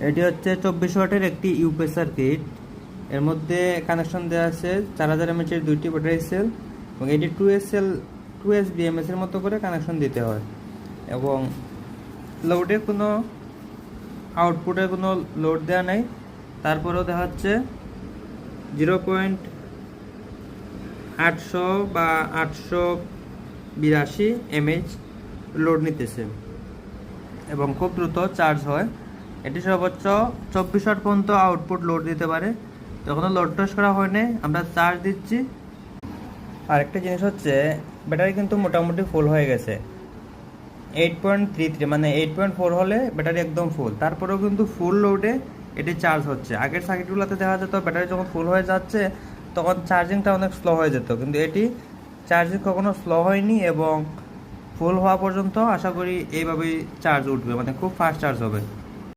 এটি হচ্ছে 24 ওয়াটের একটি ইউপিএস সার্কিট। এর মধ্যে কানেকশন দেওয়া আছে 4000 এমএচের দুইটি ব্যাটারি সেল, এবং এটি 2S সেল 2S BMS এর মতো করে কানেকশন দিতে হয়। এবং লোডে কোনো আউটপুটে কোনো লোড দেওয়া নেই, তারপরেও দেখা যাচ্ছে 0.800 বা 882 mAh লোড নিতেছে এবং খুব দ্রুত চার্জ হয়। এটি সর্বোচ্চ 24 ওয়াট পর্যন্ত আউটপুট লোড দিতে পারে। যখন লোড টেস্ট করা হয়নি, আমরা চার্জ দিচ্ছি। আরেকটা জিনিস হচ্ছে, ব্যাটারি কিন্তু মোটামুটি ফুল হয়ে গেছে। 8.33 মানে 8.4 হলে ব্যাটারি একদম ফুল, তারপরেও কিন্তু ফুল লোডে এটি চার্জ হচ্ছে। আগের সার্কিটগুলোতে দেখা যেত ব্যাটারি যখন ফুল হয়ে যাচ্ছে তখন চার্জিংটা অনেক স্লো হয়ে যেত, কিন্তু এটি চার্জিং কখনো স্লো হয়নি এবং ফুল হওয়া পর্যন্ত আশা করি এইভাবেই চার্জ উঠবে, মানে খুব ফাস্ট চার্জ হবে।